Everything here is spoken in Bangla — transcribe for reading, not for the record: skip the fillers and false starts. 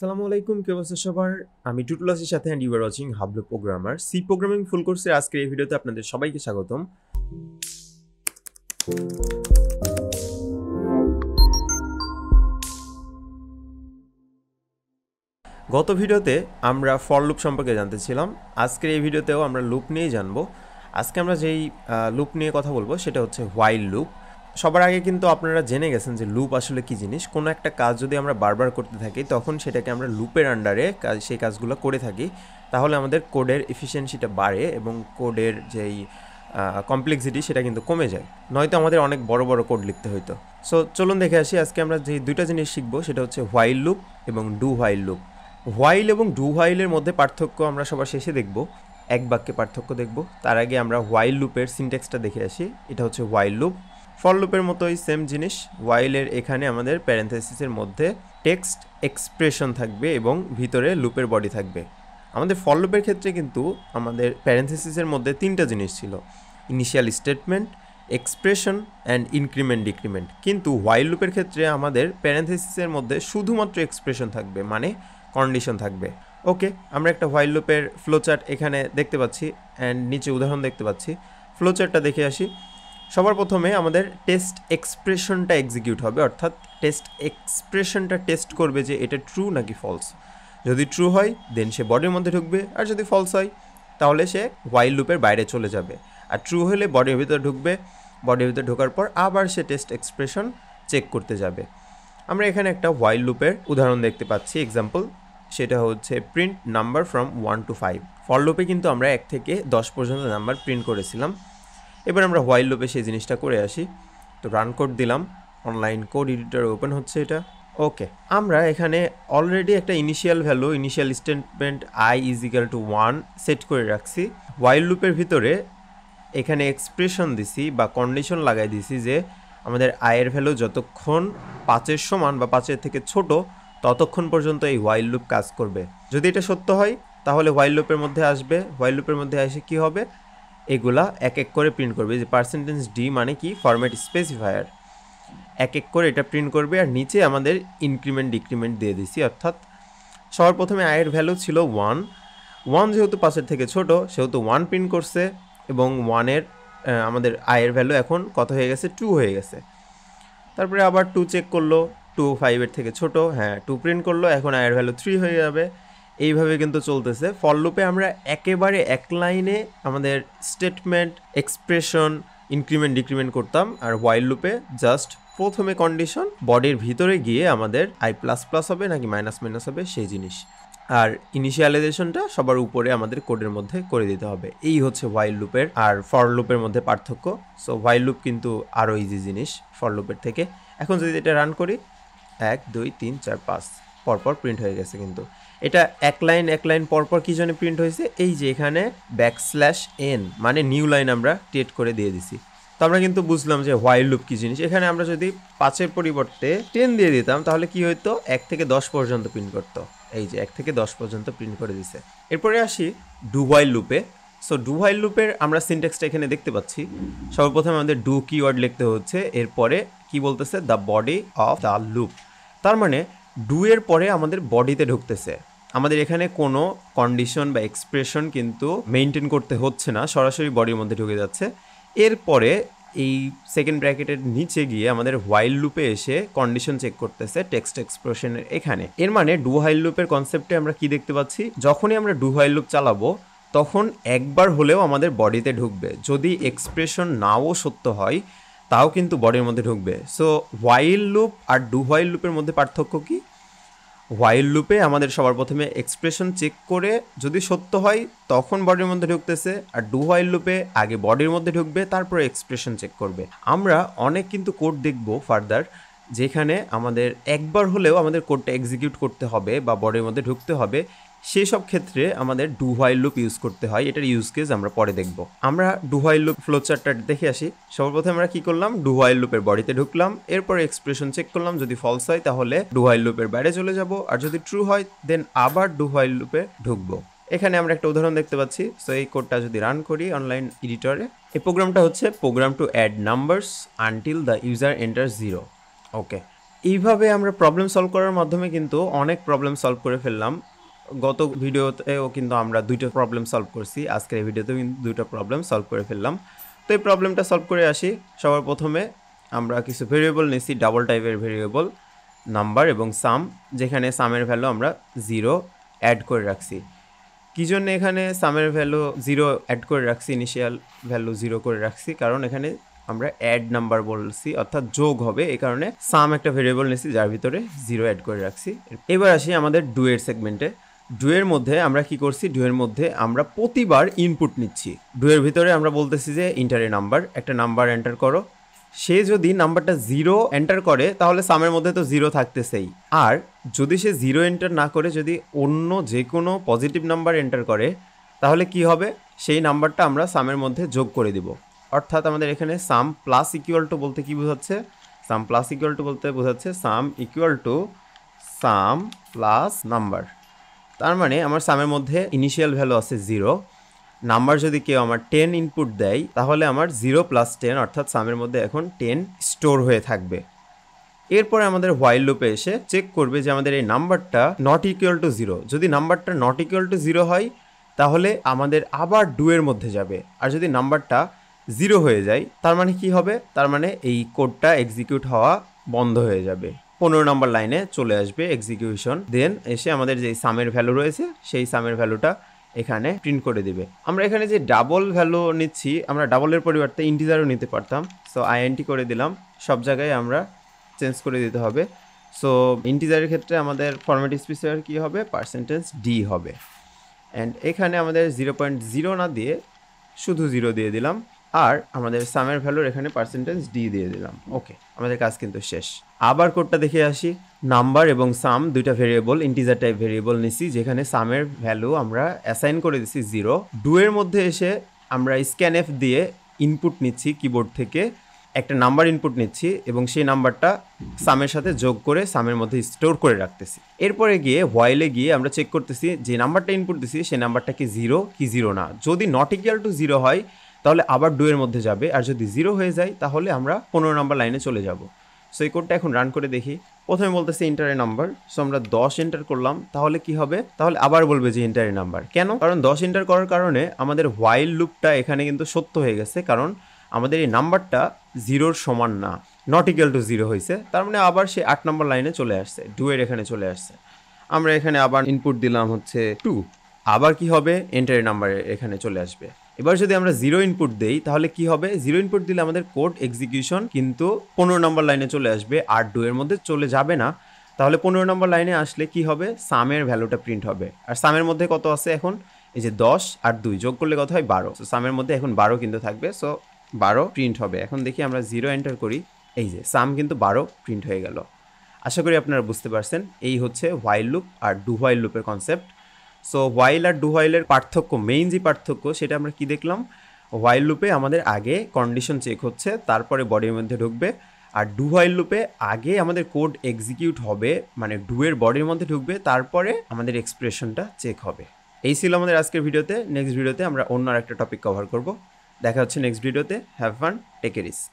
আসসালামু আলাইকুম, কি অবস্থা সবার? আমি টুটুলাসের সাথে and you are watching Hablu programmer. C programming full কোর্সের আজকের এই ভিডিওতে আপনাদের সবাইকে স্বাগতম। গত ভিডিওতে আমরা ফর লুপ সম্পর্কে জানতেছিলাম। আজকের এই ভিডিওতেও আমরা লুপ নিয়েই জানবো। আজকে আমরা যেই লুপ নিয়ে কথা বলবো সেটা হচ্ছে হোয়াইল লুপ। সবার আগে কিন্তু আপনারা জেনে গেছেন যে লুপ আসলে কী জিনিস। কোনো একটা কাজ যদি আমরা বারবার করতে থাকি তখন সেটাকে আমরা লুপের আন্ডারে সেই কাজগুলো করে থাকি, তাহলে আমাদের কোডের এফিসিয়েন্সিটা বাড়ে এবং কোডের যেই কমপ্লেক্সিটি সেটা কিন্তু কমে যায়, নয়তো আমাদের অনেক বড় বড় কোড লিখতে হইতো। সো চলুন দেখে আসি। আজকে আমরা যে দুইটা জিনিস শিখবো সেটা হচ্ছে হোয়াইল লুপ এবং ডু হোয়াইল লুপ। হোয়াইল এবং ডু হোয়াইলের মধ্যে পার্থক্য আমরা সবার শেষে দেখব, এক বাক্যে পার্থক্য দেখব। তার আগে আমরা হোয়াইল লুপের সিনট্যাক্সটা দেখে আসি। এটা হচ্ছে হোয়াইল লুপ। ফর লুপের মতোই সেম জিনিস। হোয়াইলের এখানে আমাদের প্যারেন্থেসিসের মধ্যে টেক্সট এক্সপ্রেশন থাকবে এবং ভিতরে লুপের বডি থাকবে। আমাদের ফর লুপের ক্ষেত্রে কিন্তু আমাদের প্যারেন্থেসিসের মধ্যে তিনটা জিনিস ছিল: initial statement, expression and increment decrement. কিন্তু হোয়াইল লুপের ক্ষেত্রে আমাদের প্যারেন্থেসিসের মধ্যে শুধুমাত্র এক্সপ্রেশন থাকবে, মানে কন্ডিশন থাকবে। ওকে, আমরা একটা হোয়াইল লুপের ফ্লোচার্ট এখানে দেখতে পাচ্ছি অ্যান্ড নিচে উদাহরণ দেখতে পাচ্ছি। ফ্লোচার্টটা দেখে আসি। সবার প্রথমে আমাদের টেস্ট এক্সপ্রেশনটা এক্সিকিউট হবে, অর্থাৎ টেস্ট এক্সপ্রেশনটা টেস্ট করবে যে এটা ট্রু নাকি ফলস। যদি ট্রু হয় দেন সে বডির মধ্যে ঢুকবে, আর যদি ফলস হয় তাহলে সে হোয়াইল লুপের বাইরে চলে যাবে। আর ট্রু হলে বডির ভিতরে ঢুকবে, বডির ভিতরে ঢোকার পর আবার সে টেস্ট এক্সপ্রেশন চেক করতে যাবে। আমরা এখানে একটা হোয়াইল লুপের উদাহরণ দেখতে পাচ্ছি, এক্সাম্পল। সেটা হচ্ছে print number from 1 to 5। For লুপে কিন্তু আমরা 1 থেকে 10 পর্যন্ত নাম্বার প্রিন্ট করেছিলাম। এবার আমরা হোয়াইল লুপে সেই জিনিসটা করে আসি। তো রান কোড দিলাম, অনলাইন কোড এডিটর ওপেন হচ্ছে এটা। ওকে, আমরা এখানে অলরেডি একটা initial value, initial statement i = 1 set করে রাখছি। হোয়াইল লুপের ভিতরে এখানে এক্সপ্রেশন দিছি বা কন্ডিশন লাগাই দিছি যে আমাদের আয়ের ভ্যালু যতক্ষণ 5-এর সমান বা 5-এর থেকে ছোট ততক্ষণ পর্যন্ত এই হোয়াইল লুপ কাজ করবে। যদি এটা সত্য হয় তাহলে হোয়াইল লুপের মধ্যে আসবে। হোয়াইল লুপের মধ্যে এসে কী হবে, এগুলা এক এক করে প্রিন্ট করবে। যে %d মানে কি, ফরম্যাট স্পেসিফায়ার। এক এক করে এটা প্রিন্ট করবে। আর নিচে আমাদের ইনক্রিমেন্ট ডিক্রিমেন্ট দিয়ে দিছি, অর্থাৎ সবার প্রথমে আয়ের ভ্যালু ছিল 1 যেহেতু 5-এর থেকে ছোট সেহেতু 1 প্রিন্ট করছে, এবং 1-এর আমাদের আয়ের ভ্যালু এখন কত হয়ে গেছে, 2 হয়ে গেছে। তারপরে আবার 2 চেক করলো, 2 5-এর থেকে ছোট, হ্যাঁ 2 প্রিন্ট করলো, এখন আয়ের ভ্যালু 3 হয়ে যাবে। এইভাবে কিন্তু চলতেছে। ফর লুপে আমরা একেবারে এক লাইনে আমাদের স্টেটমেন্ট, এক্সপ্রেশন, ইনক্রিমেন্ট ডিক্রিমেন্ট করতাম, আর হোয়াইল লুপে জাস্ট প্রথমে কন্ডিশন, বডির ভিতরে গিয়ে আমাদের i++ হবে নাকি মাইনাস হবে সেই জিনিস, আর ইনিশিয়ালাইজেশনটা সবার উপরে আমাদের কোডের মধ্যে করে দিতে হবে। এই হচ্ছে হোয়াইল লুপের আর ফর লুপের মধ্যে পার্থক্য। সো হোয়াইল লুপ কিন্তু আরও ইজি জিনিস ফর লুপের থেকে। এখন যদি এটা রান করি, 1 2 3 4 5 পরপর প্রিন্ট হয়ে গেছে। কিন্তু এটা এক লাইন পরপর কী জন্য প্রিন্ট হয়েছে, এই যে এখানে \n মানে নিউ লাইন আমরা ক্রিয়েট করে দিয়ে দিছি। তো আমরা কিন্তু বুঝলাম যে হোয়াইল লুপ কী জিনিস। এখানে আমরা যদি 5-এর পরিবর্তে 10 দিয়ে দিতাম তাহলে কি হইতো, 1 থেকে 10 পর্যন্ত প্রিন্ট করতো। এই যে 1 থেকে 10 পর্যন্ত প্রিন্ট করে দিছে। এরপরে আসি ডু হোয়াইল লুপে। সো ডু হোয়াইল লুপের আমরা সিনট্যাক্সটা এখানে দেখতে পাচ্ছি। সর্বপ্রথমে আমাদের ডু কিওয়ার্ড লিখতে হচ্ছে, এরপরে কি বলতেছে, the body of the loop. তার মানে ডু এর পরে আমাদের বডিতে ঢুকতেছে। আমাদের এখানে কোনো কন্ডিশন বা এক্সপ্রেশন কিন্তু মেনটেন করতে হচ্ছে না, সরাসরি বডির মধ্যে ঢুকে যাচ্ছে। এরপরে এই সেকেন্ড ব্র্যাকেটের নিচে গিয়ে আমাদের হোয়াইল লুপে এসে কন্ডিশন চেক করতেছে টেক্সট এক্সপ্রেশনের এখানে। এর মানে ডু হোয়াইল লুপের কনসেপ্টে আমরা কি দেখতে পাচ্ছি, যখনই আমরা ডু হোয়াইল লুপ চালাবো তখন একবার হলেও আমাদের বডিতে ঢুকবে। যদি এক্সপ্রেশন নাও সত্য হয় তাও কিন্তু বডির মধ্যে ঢুকবে। সো হোয়াইল লুপ আর ডু হোয়াইল লুপের মধ্যে পার্থক্য কি, হোয়াইল লুপে আমাদের সবার প্রথমে এক্সপ্রেশন চেক করে যদি সত্য হয় তখন বডির মধ্যে ঢুকতেছে, আর ডু হোয়াইল লুপে আগে বডির মধ্যে ঢুকবে তারপরে এক্সপ্রেশন চেক করবে। আমরা অনেক কিন্তু কোড দেখব ফার্দার যেখানে আমাদের একবার হলেও আমাদের কোডটা এক্সিকিউট করতে হবে বা বডির মধ্যে ঢুকতে হবে, সেই সব ক্ষেত্রে আমাদের ডু হোয়াইল লুপ ইউজ করতে হয়। এটার ইউজ কেস আমরা পরে দেখব। আমরা ডু হোয়াইল লুপ ফ্লোচার্টটা দেখে আসি। সর্বপ্রথমে আমরা কি করলাম, ডু হোয়াইল লুপের বডিতে ঢুকলাম, এরপরে এক্সপ্রেশন চেক করলাম, যদি ফলস হয় তাহলে ডু হোয়াইল লুপের বাইরে চলে যাব, আর যদি ট্রু হয় দেন আবার ডু হোয়াইল লুপে ঢুকবো। এখানে আমরা একটা উদাহরণ দেখতে পাচ্ছি। সো এই কোডটা যদি রান করি অনলাইন এডিটরে, এই প্রোগ্রামটা হচ্ছে program to add numbers until the user enter 0। Okay, এইভাবে আমরা প্রবলেম সলভ করার মাধ্যমে কিন্তু অনেক প্রবলেম সলভ করে ফেললাম। গত ভিডিওতেও কিন্তু আমরা 2টা প্রবলেম সলভ করছি, আজকের এই ভিডিওতেও কিন্তু 2টা প্রবলেম সলভ করে ফেললাম। তো এই প্রবলেমটা সলভ করে আসি। সবার প্রথমে আমরা কিছু ভেরিয়েবল নিছি, ডাবল টাইপের ভেরিয়েবল, নাম্বার এবং সাম, যেখানে সামের ভ্যালু আমরা 0 অ্যাড করে রাখছি। কী জন্য এখানে সামের ভ্যালু 0 অ্যাড করে রাখছি, ইনিশিয়াল ভ্যালু 0 করে রাখছি? কারণ এখানে আমরা অ্যাড নাম্বার বলছি, অর্থাৎ যোগ হবে, এই কারণে সাম একটা ভেরিয়েবল নিছি যার ভিতরে 0 অ্যাড করে রাখছি। এবার আসি আমাদের ডুয়ের সেগমেন্টে। ডুয়ের মধ্যে আমরা কি করছি, ডুয়ের মধ্যে আমরা প্রতিবার ইনপুট নিচ্ছি। ডুয়ের ভিতরে আমরা বলতেছি যে ইন্টারে নাম্বার, একটা নাম্বার এন্টার করো। সে যদি নাম্বারটা 0 এন্টার করে তাহলে সামের মধ্যে তো 0 থাকতেছেই, আর যদি সে 0 এন্টার না করে যদি অন্য যে কোনো পজিটিভ নাম্বার এন্টার করে তাহলে কি হবে, সেই নাম্বারটা আমরা সামের মধ্যে যোগ করে দিব। অর্থাৎ আমাদের এখানে সাম প্লাস ইকুয়াল টু বলতে কি বোঝাচ্ছে, সাম প্লাস ইকুয়াল টু বলতে বোঝাচ্ছে সাম equal to some plus number. তার মানে আমার সামের মধ্যে ইনিশিয়াল ভ্যালু আছে 0, নাম্বার যদি কেউ আমার 10 ইনপুট দেয় তাহলে আমার 0 প্লাস 10 অর্থাৎ সামের মধ্যে এখন 10 স্টোর হয়ে থাকবে। এরপরে আমাদের হোয়াইল লুপে এসে চেক করবে যে আমাদের এই নাম্বারটা নট ইকুয়াল টু 0। যদি নাম্বারটা নট ইকুয়াল টু 0 হয় তাহলে আমাদের আবার ডুয়ের মধ্যে যাবে, আর যদি নাম্বারটা 0 হয়ে যায় তার মানে কি হবে, তার মানে এই কোডটা এক্সিকিউট হওয়া বন্ধ হয়ে যাবে, 15 নম্বর লাইনে চলে আসবে এক্সিকিউশন। দেন এসে আমাদের যে সামের ভ্যালু রয়েছে সেই সামের ভ্যালুটা এখানে প্রিন্ট করে দিবে। আমরা এখানে যে ডাবল ভ্যালু নিচ্ছি, আমরা ডাবলের পরিবর্তে ইন্টিজারও নিতে পারতাম। সো আইএনটি করে দিলাম, সব জায়গায় আমরা চেঞ্জ করে দিতে হবে। সো ইন্টিজারের ক্ষেত্রে আমাদের ফরম্যাট স্পেসিফায়ার কী হবে, %d হবে। অ্যান্ড এখানে আমাদের 0.0 না দিয়ে শুধু 0 দিয়ে দিলাম, আর আমাদের সামের ভ্যালুর এখানে %d দিয়ে দিলাম। ওকে, আমাদের কাজ কিন্তু শেষ। আবার কোডটা দেখে আসি। নাম্বার এবং সাম দুইটা ভেরিয়েবল, ইন্টিজার টাইপ ভেরিয়েবল নিছি, যেখানে সামের ভ্যালু আমরা অ্যাসাইন করে দিছি 0। ডুয়ের মধ্যে এসে আমরা স্ক্যানএফ দিয়ে ইনপুট নিচ্ছি, কিবোর্ড থেকে একটা নাম্বার ইনপুট নিচ্ছি এবং সেই নাম্বারটা সামের সাথে যোগ করে সামের মধ্যে স্টোর করে রাখতেছি। এরপরে গিয়ে হোয়াইলে গিয়ে আমরা চেক করতেছি যে নাম্বারটা ইনপুট দিছি সেই নাম্বারটা কি 0 কি 0 না। যদি নট ইকুয়াল টু 0 হয় তাহলে আবার ডুয়ের মধ্যে যাবে, আর যদি 0 হয়ে যায় তাহলে আমরা 15 নম্বর লাইনে চলে যাব। সো এই কোডটা এখন রান করে দেখি। প্রথমে বলতেছে ইন্টারে নাম্বার, সো আমরা 10 এন্টার করলাম, তাহলে কি হবে, তাহলে আবার বলবে যে ইন্টারে নাম্বার। কেন? কারণ 10 এন্টার করার কারণে আমাদের হোয়াইল লুপটা এখানে কিন্তু সত্য হয়ে গেছে, কারণ আমাদের এই নাম্বারটা 0-র সমান না, নট ইকুয়াল টু 0 হয়েছে। তার মানে আবার সে 8 নম্বর লাইনে চলে আসছে, ডুয়ের এখানে চলে আসছে। আমরা এখানে আবার ইনপুট দিলাম হচ্ছে 2, আবার কি হবে, এন্টারে নাম্বারে এখানে চলে আসবে। এবার যদি আমরা 0 ইনপুট দেই তাহলে কি হবে, 0 ইনপুট দিলে আমাদের কোড এক্সিকিউশন কিন্তু 15 নম্বর লাইনে চলে আসবে, আর ডুয়ের মধ্যে চলে যাবে না। তাহলে 15 নম্বর লাইনে আসলে কি হবে, সামের ভ্যালুটা প্রিন্ট হবে। আর সামের মধ্যে কত আছে এখন, এই যে 10 আর 2 যোগ করলে কত হয়, 12। সো সামের মধ্যে এখন 12 কিন্তু থাকবে, সো 12 প্রিন্ট হবে। এখন দেখি আমরা 0 এন্টার করি, এই যে সাম কিন্তু 12 প্রিন্ট হয়ে গেল। আশা করি আপনারা বুঝতে পারছেন, এই হচ্ছে হোয়াইল লুপ আর ডু হোয়াইল লুপের কনসেপ্ট। সো হোয়াইল আর ডু হোয়াইলের পার্থক্য, মেইন যে পার্থক্য সেটা আমরা কি দেখলাম, হোয়াইল লুপে আমাদের আগে কন্ডিশন চেক হচ্ছে, তারপরে বডির মধ্যে ঢুকবে, আর ডু হোয়াইল লুপে আগে আমাদের কোড এক্সিকিউট হবে, মানে ডুয়ের বডির মধ্যে ঢুকবে, তারপরে আমাদের এক্সপ্রেশনটা চেক হবে। এই ছিল আমাদের আজকের ভিডিওতে। নেক্সট ভিডিওতে আমরা অন্য একটা টপিক কভার করব। দেখা হচ্ছে নেক্সট ভিডিওতে। Have fun, take a risk.